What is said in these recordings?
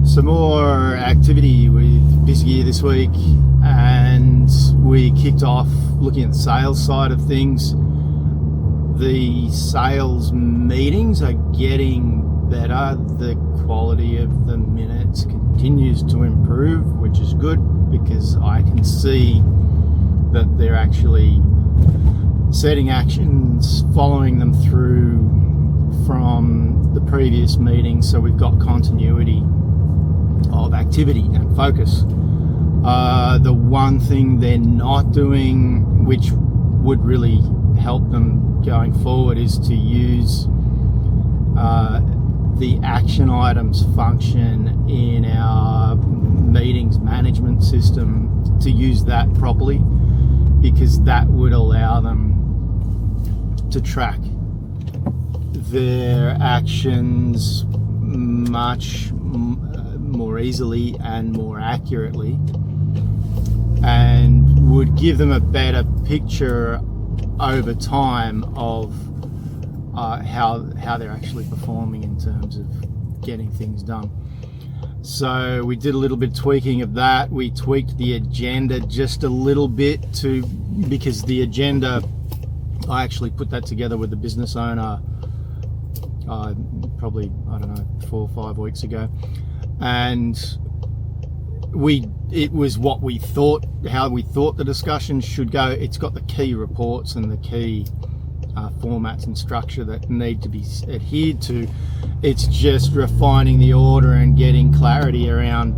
Some more activity with Busy Gear this week, and we kicked off looking at the sales side of things. The sales meetings are getting better. The quality of the minutes continues to improve, which is good because I can see that they're actually setting actions, following them through from the previous meetings, so we've got continuity of activity and focus. The one thing they're not doing, which would really help them going forward, is to use the action items function in our meetings management system, to use that properly, because that would allow them to track their actions much more easily and more accurately, and would give them a better picture over time of how they're actually performing in terms of getting things done. So we did a little bit tweaking of that. We tweaked the agenda just a little bit because the agenda, I actually put that together with the business owner probably, 4 or 5 weeks ago, and it was what we thought, how we thought the discussion should go. It's got the key reports and the key formats and structure that need to be adhered to. It's just refining the order and getting clarity around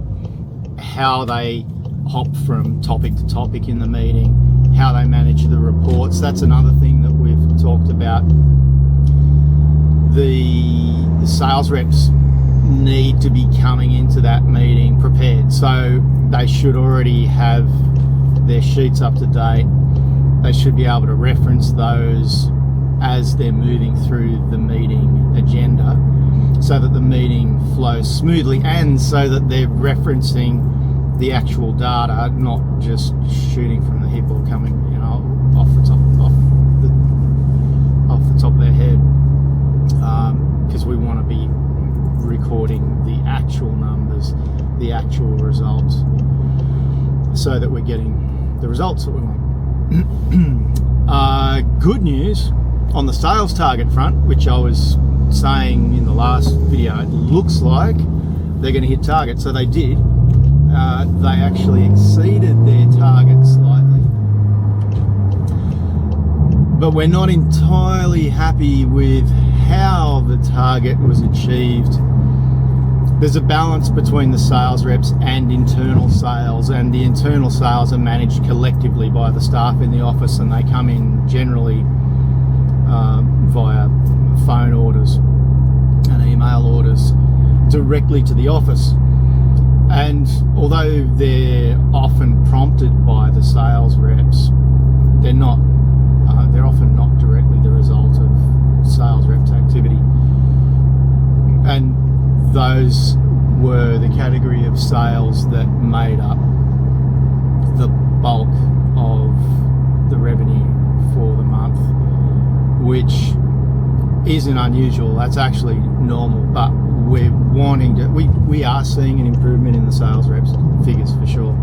how they hop from topic to topic in the meeting, how they manage the reports. That's another thing that we've talked about. The sales reps need to be coming into that meeting prepared, so they should already have their sheets up to date. They should be able to reference those as they're moving through the meeting agenda, so that the meeting flows smoothly and so that they're referencing the actual data, not just shooting from the hip or coming, off the top of their head, because we want to be recording the actual numbers, the actual results, so that we're getting the results that we want. Good news on the sales target front, which I was saying in the last video, it looks like they're going to hit target. So they did. They actually exceeded their target slightly, but we're not entirely happy with how the target was achieved. There's a balance between the sales reps and internal sales, and the internal sales are managed collectively by the staff in the office, and they come in generally via phone orders and email orders directly to the office. And although they're often prompted by the sales reps, they're often not directly the result of sales reps activity. And those were the category of sales that made up the bulk of the revenue for the month, which isn't unusual. That's actually normal, but we're wanting to, we are seeing an improvement in the sales reps figures for sure,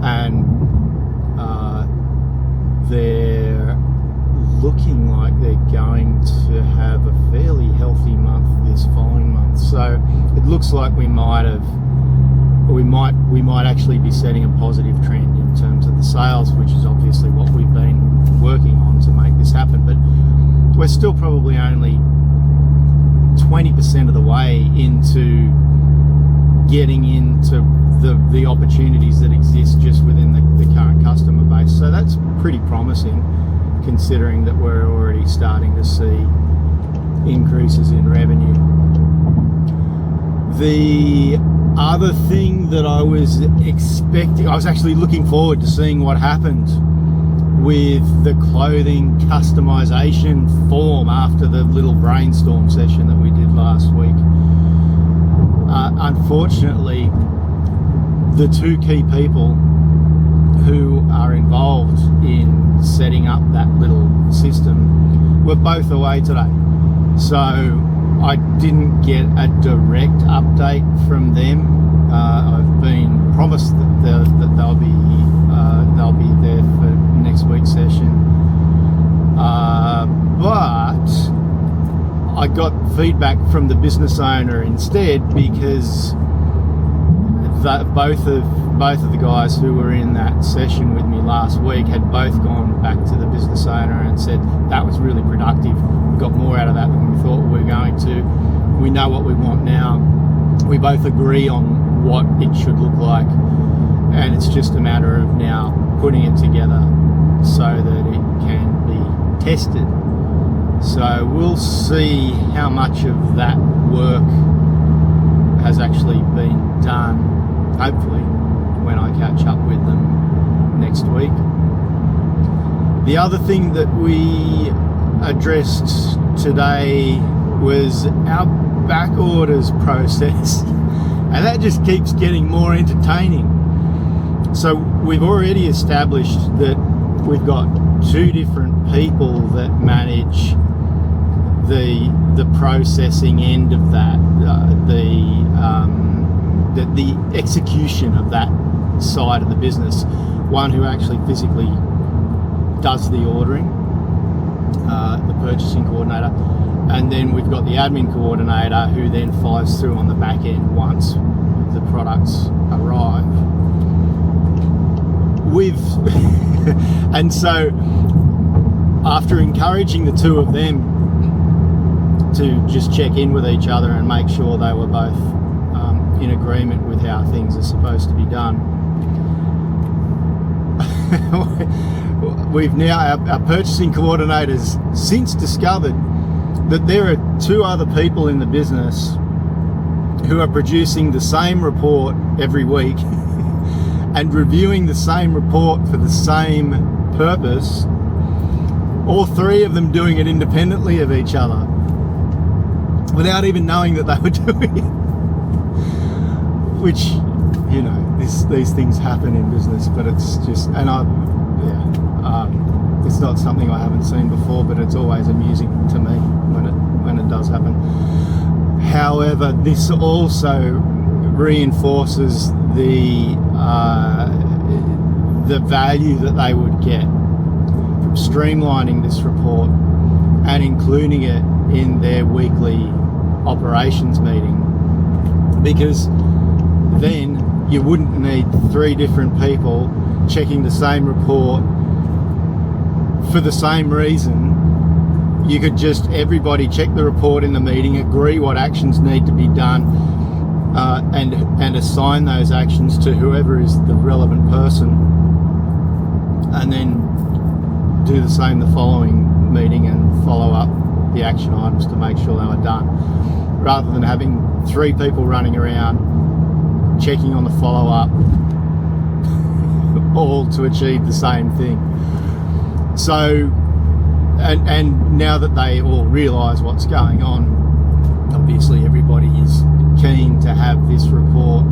and they're looking like they're going to have a fairly healthy month this following month. So it looks like we might actually be setting a positive trend in terms of the sales, which is obviously what we've been working on to make this happen. But we're still probably only 20% of the way into getting into the opportunities that exist just within the current customer base. So that's pretty promising, considering that we're already starting to see increases in revenue. The other thing that I was expecting, I was actually looking forward to seeing what happened with the clothing customization form after the little brainstorm session that we did last week. Unfortunately, the two key people who are involved in setting up that little system were both away today. So I didn't get a direct update from them. I've been promised that they'll be there for next week's session. But I got feedback from the business owner instead, because both of the guys who were in that session with me last week had both gone back to the business owner and said that was really productive. We got more out of that than we thought we were going to. We know what we want now. We both agree on what it should look like, and it's just a matter of now putting it together so that it can be tested. So we'll see how much of that work has actually been done, hopefully, when I catch up with them next week. The other thing that we addressed today was our back orders process, and that just keeps getting more entertaining. So we've already established that we've got two different people that manage the processing end of that, the execution of that side of the business. One who actually physically does the ordering, the purchasing coordinator, and then we've got the admin coordinator who then follows through on the back end once the products arrive. And so after encouraging the two of them to just check in with each other and make sure they were both in agreement with how things are supposed to be done, we've now, our purchasing coordinators since discovered that there are two other people in the business who are producing the same report every week and reviewing the same report for the same purpose, all three of them doing it independently of each other without even knowing that they were doing it. Which, you know, these things happen in business, but it's just, and it's not something I haven't seen before, but it's always amusing to me when it does happen. However, this also reinforces the value that they would get from streamlining this report and including it in their weekly operations meeting, because then you wouldn't need three different people checking the same report for the same reason. You could just, everybody check the report in the meeting, agree what actions need to be done, and assign those actions to whoever is the relevant person, and then do the same the following meeting and follow up the action items to make sure they were done, rather than having three people running around checking on the follow-up all to achieve the same thing. So and now that they all realise what's going on, obviously everybody is keen to have this report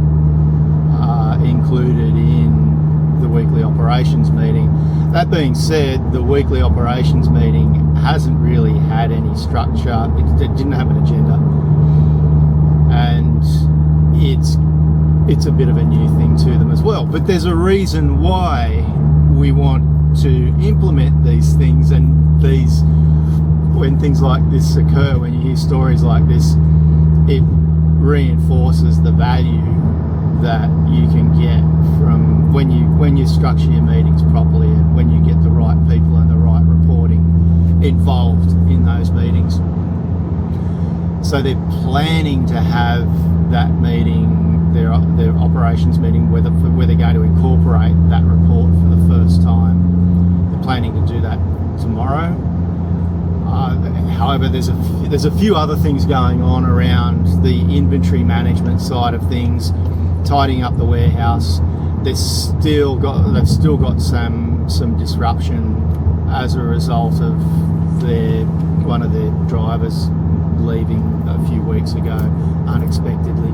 included in the weekly operations meeting. That being said, the weekly operations meeting hasn't really had any structure. It didn't have an agenda, and it's a bit of a new thing to them as well. But there's a reason why we want to implement these things, and when things like this occur, when you hear stories like this, it reinforces the value that you can get from when you structure your meetings properly, and when you get the right people and the right reporting involved in those meetings. So they're planning to have that meeting, their operations meeting, where they're going to incorporate that report for the first time. They're planning to do that tomorrow. However, there's a few other things going on around the inventory management side of things, tidying up the warehouse. They've still got some disruption as a result of one of their drivers leaving a few weeks ago unexpectedly.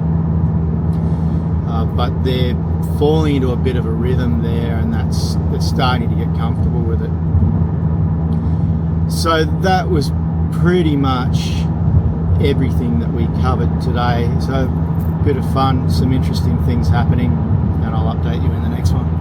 but they're falling into a bit of a rhythm there, and they're starting to get comfortable with it. So that was pretty much everything that we covered today. So a bit of fun, some interesting things happening, and I'll update you in the next one.